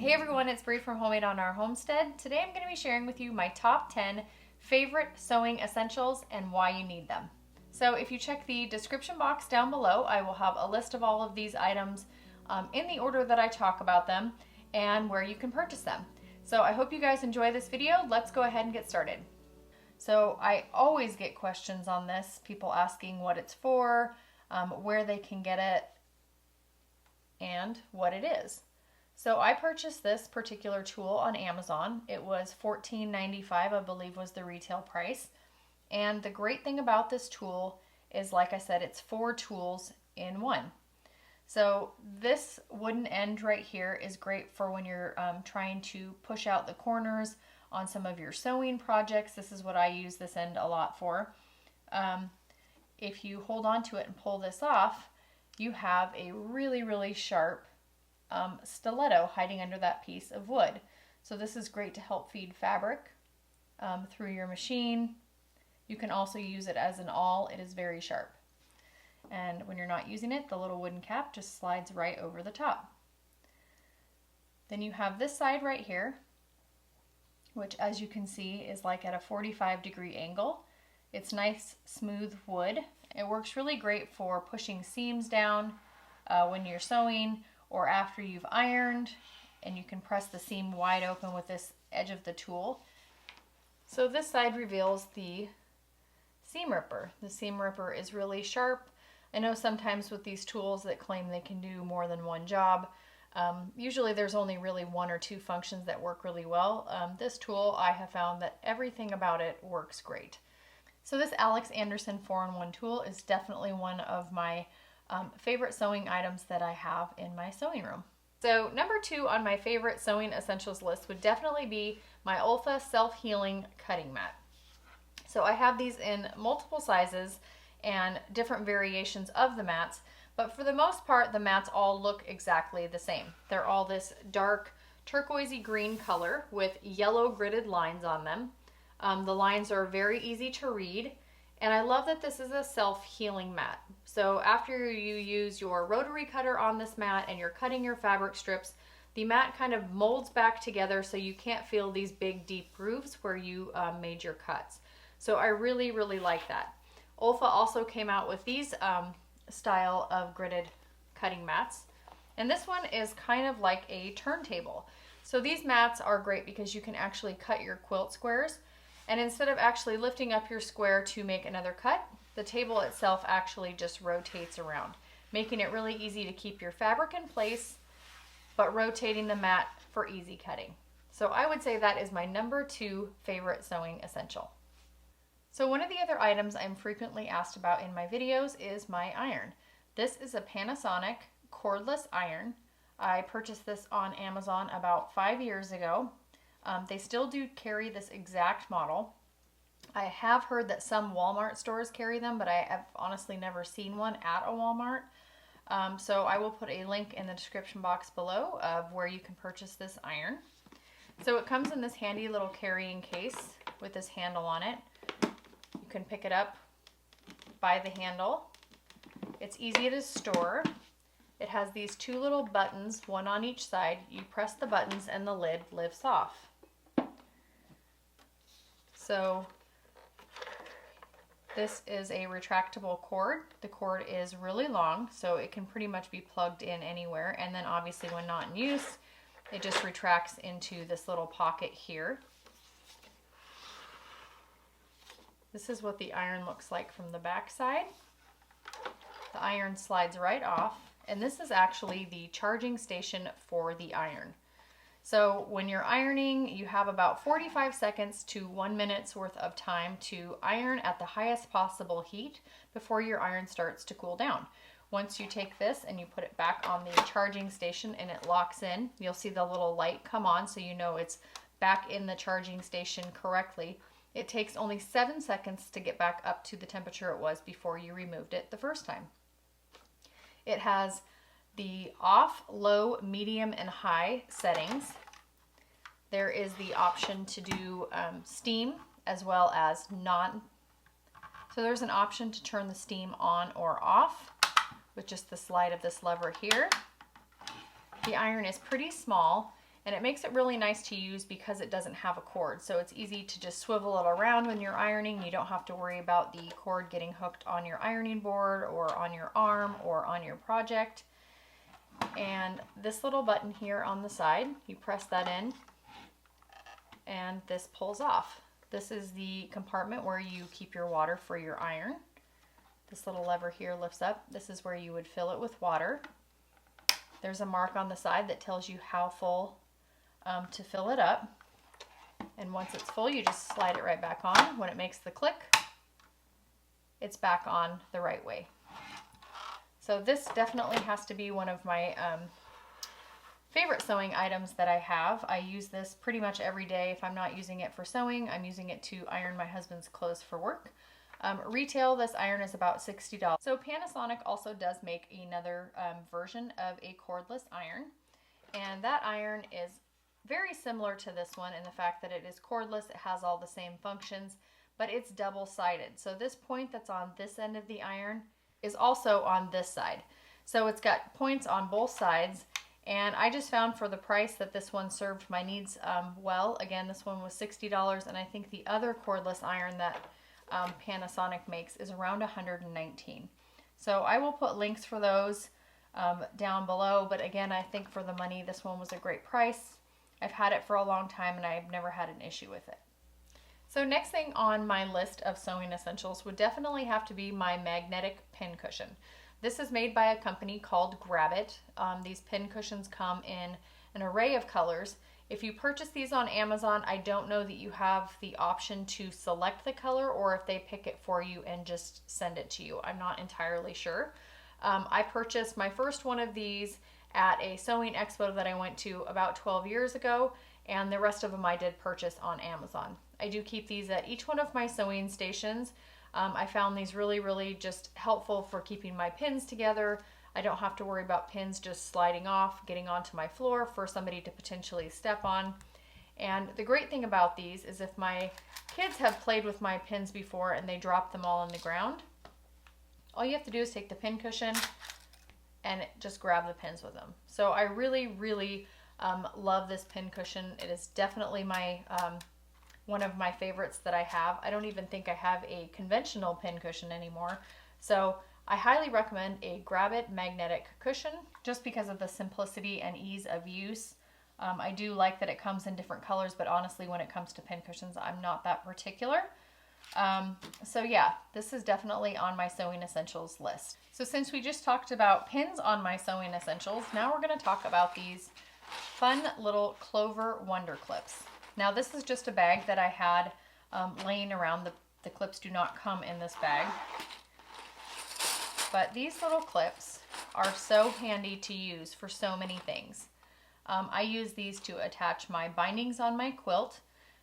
Hey everyone, it's Bree from Homemade on Our Homestead. Today I'm going to be sharing with you my top 10 favorite sewing essentials and why you need them. So if you check the description box down below, I will have a list of all of these items in the order that I talk about them and where you can purchase them. So I hope you guys enjoy this video. Let's go ahead and get started. So I always get questions on this, people asking what it's for, where they can get it, and what it is. So I purchased this particular tool on Amazon. It was $14.95, I believe was the retail price. And the great thing about this tool is, like I said, it's 4 tools in one. So this wooden end right here is great for when you're trying to push out the corners on some of your sewing projects. This is what I use this end a lot for. If you hold on to it and pull this off, you have a really sharp stiletto hiding under that piece of wood. So this is great to help feed fabric through your machine. You can also use it as an awl. It is very sharp. And when you're not using it, the little wooden cap just slides right over the top. Then you have this side right here, which as you can see is like at a 45-degree angle. It's nice smooth wood. It works really great for pushing seams down when you're sewing, or after you've ironed, and you can press the seam wide open with this edge of the tool. So this side reveals the seam ripper. The seam ripper is really sharp. I know sometimes with these tools that claim they can do more than one job, usually there's only really 1 or 2 functions that work really well. This tool, I have found that everything about it works great. So this Alex Anderson 4-in-1 tool is definitely one of my favorite sewing items that I have in my sewing room. So number 2 on my favorite sewing essentials list would definitely be my Olfa self-healing cutting mat. So I have these in multiple sizes and different variations of the mats, but for the most part the mats all look exactly the same. They're all this dark turquoisey green color with yellow gridded lines on them. The lines are very easy to read. And I love that this is a self-healing mat. So after you use your rotary cutter on this mat and you're cutting your fabric strips, the mat kind of molds back together so you can't feel these big deep grooves where you made your cuts. So I really like that. Olfa also came out with these style of gridded cutting mats. And this one is kind of like a turntable. So these mats are great because you can actually cut your quilt squares. And instead of actually lifting up your square to make another cut, the table itself actually just rotates around, making it really easy to keep your fabric in place, but rotating the mat for easy cutting. So I would say that is my number 2 favorite sewing essential. So one of the other items I'm frequently asked about in my videos is my iron. This is a Panasonic cordless iron. I purchased this on Amazon about 5 years ago. They still do carry this exact model. I have heard that some Walmart stores carry them, but I have honestly never seen one at a Walmart. So I will put a link in the description box below of where you can purchase this iron. So it comes in this handy little carrying case with this handle on it. You can pick it up by the handle. It's easy to store. It has these 2 little buttons, one on each side. You press the buttons and the lid lifts off. So this is a retractable cord. The cord is really long, so it can pretty much be plugged in anywhere. And then obviously when not in use, it just retracts into this little pocket here. This is what the iron looks like from the back side. The iron slides right off, and this is actually the charging station for the iron. So when you're ironing, you have about 45 seconds to 1 minute's worth of time to iron at the highest possible heat before your iron starts to cool down. Once you take this and you put it back on the charging station and it locks in, you'll see the little light come on so you know it's back in the charging station correctly. It takes only 7 seconds to get back up to the temperature it was before you removed it the first time. It has the off, low, medium, and high settings. There is the option to do steam as well as non. So there's an option to turn the steam on or off with just the slide of this lever here. The iron is pretty small And it makes it really nice to use because it doesn't have a cord. So it's easy to just swivel it around when you're ironing. You don't have to worry about the cord getting hooked on your ironing board or on your arm or on your project. And this little button here on the side, you press that in and this pulls off. This is the compartment where you keep your water for your iron. This little lever here lifts up. This is where you would fill it with water. There's a mark on the side that tells you how full to fill it up. And once it's full, you just slide it right back on. When it makes the click, it's back on the right way. So this definitely has to be one of my favorite sewing items that I have. I use this pretty much every day. If I'm not using it for sewing, I'm using it to iron my husband's clothes for work. Retail, this iron is about $60. So Panasonic also does make another version of a cordless iron. And that iron is very similar to this one in the fact that it is cordless. It has all the same functions, but it's double-sided. So this point that's on this end of the iron is also on this side. So it's got points on both sides. And I just found for the price that this one served my needs well. Again, this one was $60, and I think the other cordless iron that Panasonic makes is around $119. So I will put links for those down below, but again, I think for the money, this one was a great price. I've had it for a long time and I've never had an issue with it. So next thing on my list of sewing essentials would definitely have to be my magnetic pin cushion. This is made by a company called Grab It. These pin cushions come in an array of colors. If you purchase these on Amazon, I don't know that you have the option to select the color or if they pick it for you and just send it to you. I'm not entirely sure. I purchased my first one of these at a sewing expo that I went to about 12 years ago, and the rest of them I did purchase on Amazon. I do keep these at each one of my sewing stations. I found these really just helpful for keeping my pins together. I don't have to worry about pins just sliding off, getting onto my floor for somebody to potentially step on. And the great thing about these is if my kids have played with my pins before and they drop them all on the ground, all you have to do is take the pin cushion and just grab the pins with them. So I really love this pin cushion. It is definitely my one of my favorites that I have. I don't even think I have a conventional pin cushion anymore. So I highly recommend a Grab It magnetic cushion just because of the simplicity and ease of use. I do like that it comes in different colors, but honestly, when it comes to pin cushions, I'm not that particular. So yeah, this is definitely on my sewing essentials list. So since we just talked about pins on my sewing essentials, now we're going to talk about these fun little Clover Wonder Clips. Now this is just a bag that I had laying around. The clips do not come in this bag. But these little clips are so handy to use for so many things. I use these to attach my bindings on my quilt.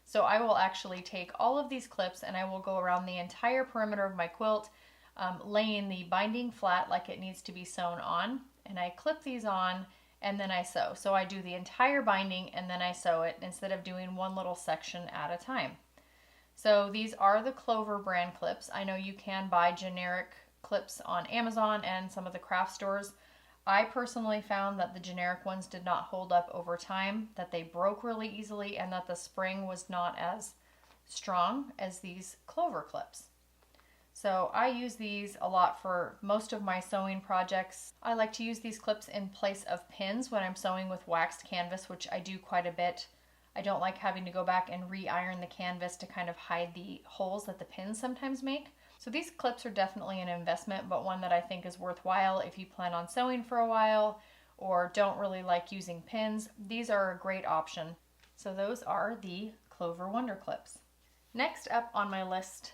So I will actually take all of these clips and I will go around the entire perimeter of my quilt, laying the binding flat like it needs to be sewn on. And I clip these on and then I sew. So I do the entire binding and then I sew it instead of doing one little section at a time. So these are the Clover brand clips. I know you can buy generic clips on Amazon and some of the craft stores. I personally found that the generic ones did not hold up over time, that they broke really easily, and that the spring was not as strong as these Clover clips. So I use these a lot for most of my sewing projects. I like to use these clips in place of pins when I'm sewing with waxed canvas, which I do quite a bit. I don't like having to go back and re-iron the canvas to kind of hide the holes that the pins sometimes make. So these clips are definitely an investment, but one that I think is worthwhile if you plan on sewing for a while or don't really like using pins. These are a great option. So those are the Clover Wonder Clips. Next up on my list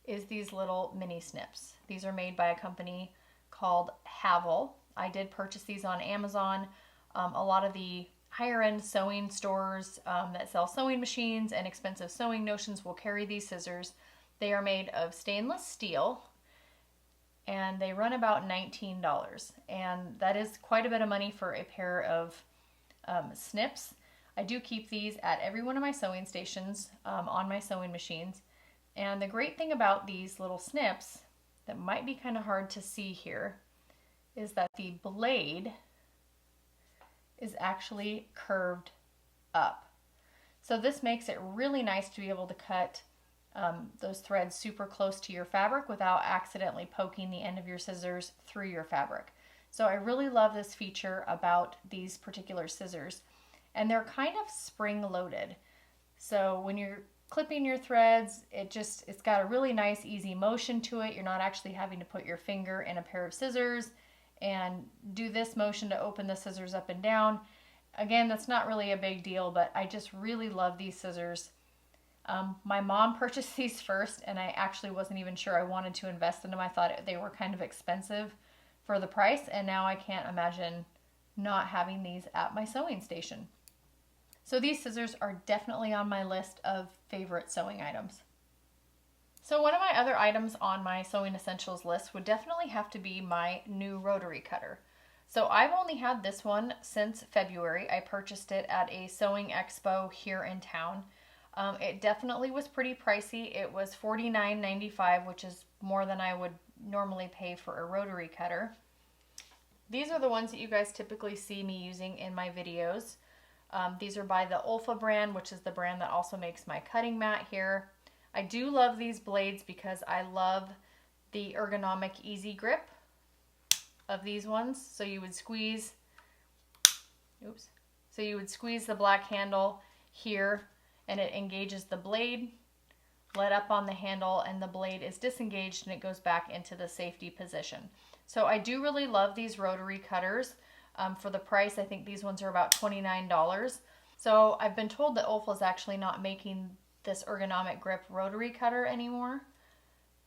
is these little mini snips. These are made by a company called Havel. I did purchase these on Amazon. A lot of the higher end sewing stores that sell sewing machines and expensive sewing notions will carry these scissors. They are made of stainless steel and they run about $19, and that is quite a bit of money for a pair of snips. I do keep these at every one of my sewing stations on my sewing machines, and the great thing about these little snips that might be kind of hard to see here is that the blade is actually curved up. So this makes it really nice to be able to cut those threads super close to your fabric without accidentally poking the end of your scissors through your fabric. So I really love this feature about these particular scissors. And they're kind of spring loaded. So when you're clipping your threads, it's got a really nice easy motion to it. You're not actually having to put your finger in a pair of scissors and do this motion to open the scissors up and down. Again, that's not really a big deal, but I just really love these scissors. My mom purchased these first, and I actually wasn't even sure I wanted to invest in them. I thought they were kind of expensive for the price, and now I can't imagine not having these at my sewing station. So these scissors are definitely on my list of favorite sewing items. So one of my other items on my sewing essentials list would definitely have to be my new rotary cutter. So I've only had this one since February. I purchased it at a sewing expo here in town. It definitely was pretty pricey. It was $49.95, which is more than I would normally pay for a rotary cutter. These are the ones that you guys typically see me using in my videos. These are by the Olfa brand, which is the brand that also makes my cutting mat here. I do love these blades because I love the ergonomic easy grip of these ones. So you would squeeze, the black handle here and it engages the blade, let up on the handle, and the blade is disengaged and it goes back into the safety position. So I do really love these rotary cutters. For the price, I think these ones are about $29. So I've been told that Olfa is actually not making this ergonomic grip rotary cutter anymore.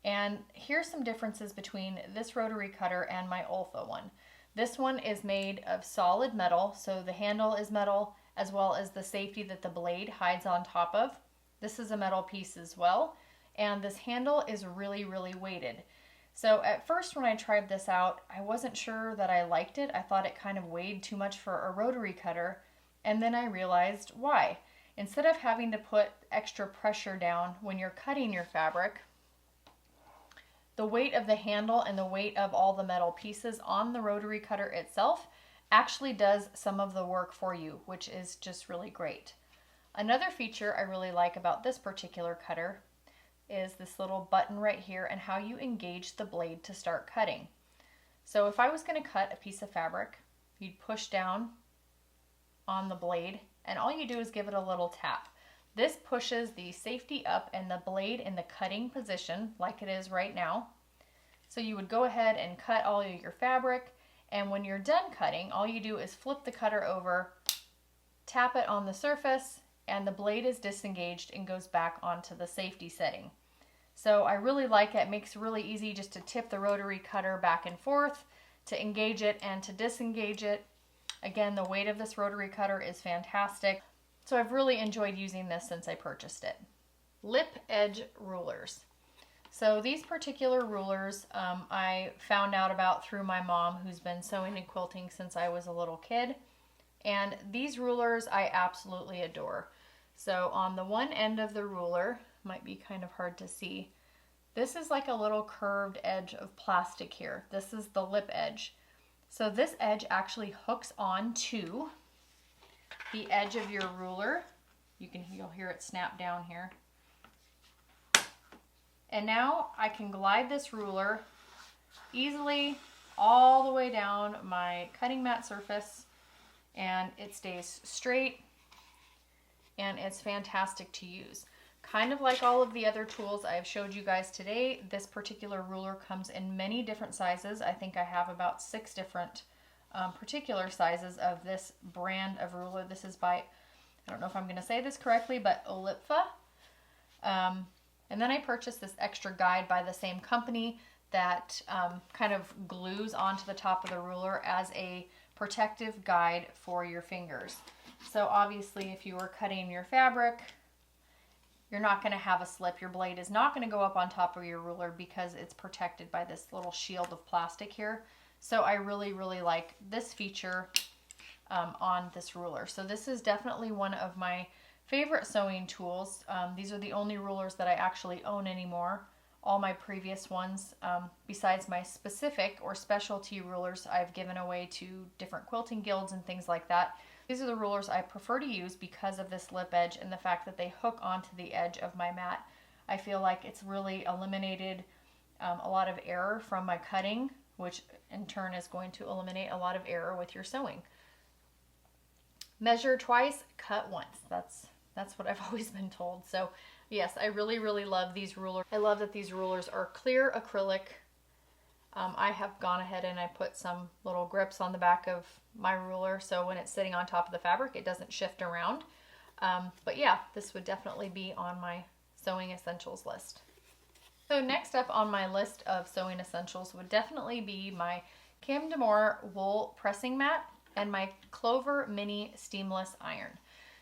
And here's some differences between this rotary cutter and my Olfa one. This one is made of solid metal, so the handle is metal as well as the safety that the blade hides on top of. This is a metal piece as well, and this handle is really, really weighted. So at first when I tried this out, I wasn't sure that I liked it. I thought it kind of weighed too much for a rotary cutter, and then I realized why. Instead of having to put extra pressure down when you're cutting your fabric, the weight of the handle and the weight of all the metal pieces on the rotary cutter itself actually does some of the work for you, which is just really great. Another feature I really like about this particular cutter is this little button right here and how you engage the blade to start cutting. So if I was going to cut a piece of fabric, you'd push down on the blade and all you do is give it a little tap. This pushes the safety up and the blade in the cutting position like it is right now. So you would go ahead and cut all of your fabric, and when you're done cutting, all you do is flip the cutter over, tap it on the surface, and the blade is disengaged and goes back onto the safety setting. So I really like it. It makes it really easy just to tip the rotary cutter back and forth, to engage it and to disengage it. Again, the weight of this rotary cutter is fantastic. So I've really enjoyed using this since I purchased it. Lip edge rulers. So these particular rulers I found out about through my mom, who's been sewing and quilting since I was a little kid. And these rulers I absolutely adore. So on the one end of the ruler, might be kind of hard to see, this is like a little curved edge of plastic here. This is the lip edge. So this edge actually hooks on to the edge of your ruler. You'll hear it snap down here. And now I can glide this ruler easily all the way down my cutting mat surface, and it stays straight and it's fantastic to use. Kind of like all of the other tools I've showed you guys today, this particular ruler comes in many different sizes. I think I have about 6 different particular sizes of this brand of ruler. This is by, I don't know if I'm going to say this correctly, but Olfa. And then I purchased this extra guide by the same company that kind of glues onto the top of the ruler as a protective guide for your fingers. So obviously if you were cutting your fabric, you're not going to have a slip. Your blade is not going to go up on top of your ruler because it's protected by this little shield of plastic here. So I really, really like this feature on this ruler. So this is definitely one of my favorite sewing tools. These are the only rulers that I actually own anymore. all my previous ones, besides my specific or specialty rulers, I've given away to different quilting guilds and things like that. These are the rulers I prefer to use because of this lip edge and the fact that they hook onto the edge of my mat. I feel like it's really eliminated a lot of error from my cutting, which in turn is going to eliminate a lot of error with your sewing. Measure twice, cut once. That's what I've always been told. So yes, I really, really love these rulers. I love that these rulers are clear acrylic. I have gone ahead and I put some little grips on the back of my ruler, so when it's sitting on top of the fabric, it doesn't shift around. But yeah, this would definitely be on my sewing essentials list. So next up on my list of sewing essentials would definitely be my Kim Demore wool pressing mat and my Clover mini steamless iron.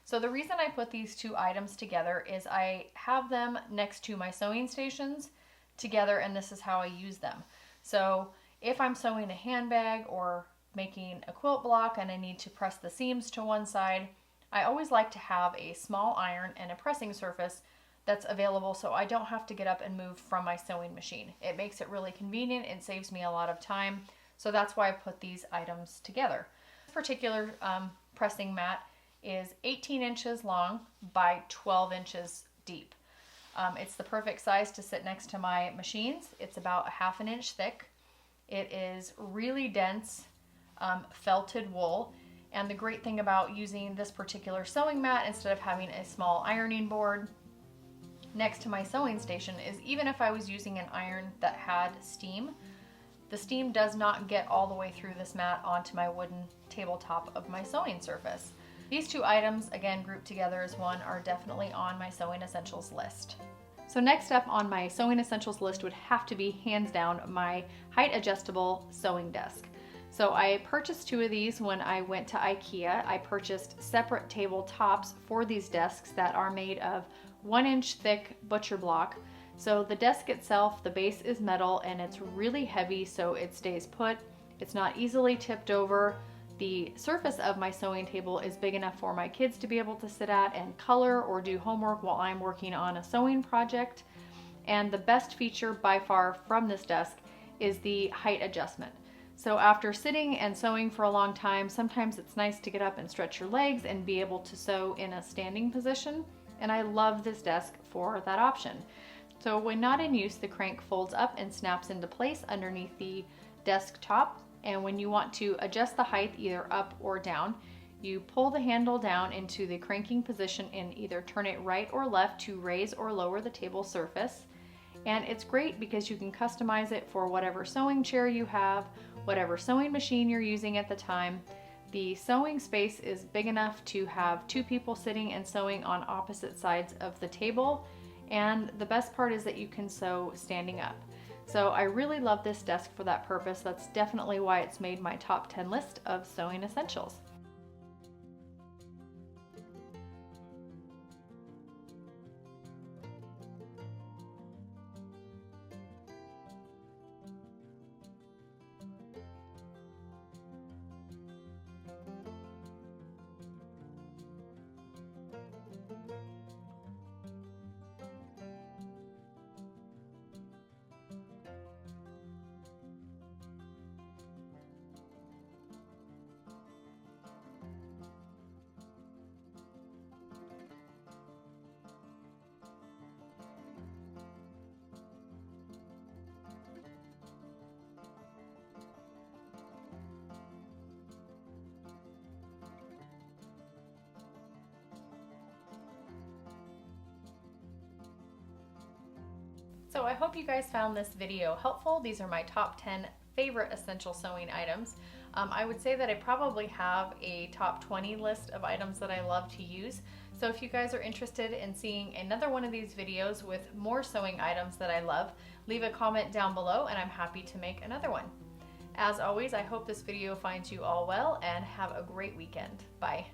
So the reason I put these two items together is I have them next to my sewing stations together, and this is how I use them. So if I'm sewing a handbag or making a quilt block and I need to press the seams to one side, I always like to have a small iron and a pressing surface that's available so I don't have to get up and move from my sewing machine. It makes it really convenient. It saves me a lot of time. So that's why I put these items together. This particular pressing mat is 18 inches long by 12 inches deep. It's the perfect size to sit next to my machines. It's about a half an inch thick. It is really dense felted wool. And the great thing about using this particular sewing mat instead of having a small ironing board next to my sewing station is even if I was using an iron that had steam, the steam does not get all the way through this mat onto my wooden tabletop of my sewing surface. These two items, again grouped together as one, are definitely on my sewing essentials list. So next up on my sewing essentials list would have to be, hands down, my height adjustable sewing desk. So I purchased two of these when I went to IKEA. I purchased separate tabletops for these desks that are made of 1-inch thick butcher block. So the desk itself, the base is metal and it's really heavy, so it stays put. It's not easily tipped over. The surface of my sewing table is big enough for my kids to be able to sit at and color or do homework while I'm working on a sewing project. And the best feature by far from this desk is the height adjustment. So after sitting and sewing for a long time, sometimes it's nice to get up and stretch your legs and be able to sew in a standing position. And I love this desk for that option. So when not in use, the crank folds up and snaps into place underneath the desk top. And when you want to adjust the height either up or down, you pull the handle down into the cranking position and either turn it right or left to raise or lower the table surface. And it's great because you can customize it for whatever sewing chair you have, whatever sewing machine you're using at the time. The sewing space is big enough to have two people sitting and sewing on opposite sides of the table. And the best part is that you can sew standing up. So I really love this desk for that purpose. That's definitely why it's made my top 10 list of sewing essentials. So I hope you guys found this video helpful. These are my top 10 favorite essential sewing items. I would say that I probably have a top 20 list of items that I love to use. So if you guys are interested in seeing another one of these videos with more sewing items that I love, leave a comment down below and I'm happy to make another one. As always, I hope this video finds you all well and have a great weekend. Bye.